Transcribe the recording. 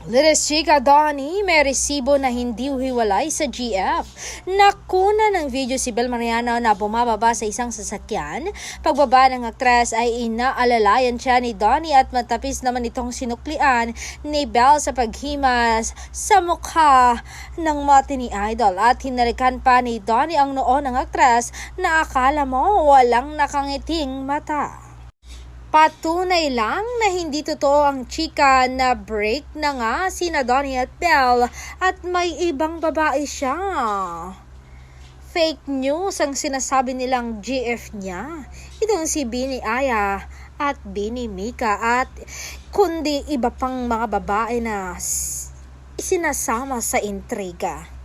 Liris Chika Donnie may resibo na hindi hiwalay sa GF. Nakuna ng video si Bel Mariano na bumababa sa isang sasakyan. Pagbaba ng aktres ay inaalalayan siya ni Donnie at matapis naman itong sinuklian ni Bel sa paghimas sa mukha ng mati ni Idol. At hinalikan pa ni Donnie ang noo ng aktres na akala mo walang nakangiting mata. Patunay lang na hindi totoo ang chika na break na nga sina Donnie at Bel at may ibang babae siya. Fake news ang sinasabi nilang GF niya. Itong si Bini Aya at Bini Mika at kundi iba pang mga babae na isinasama sa intriga.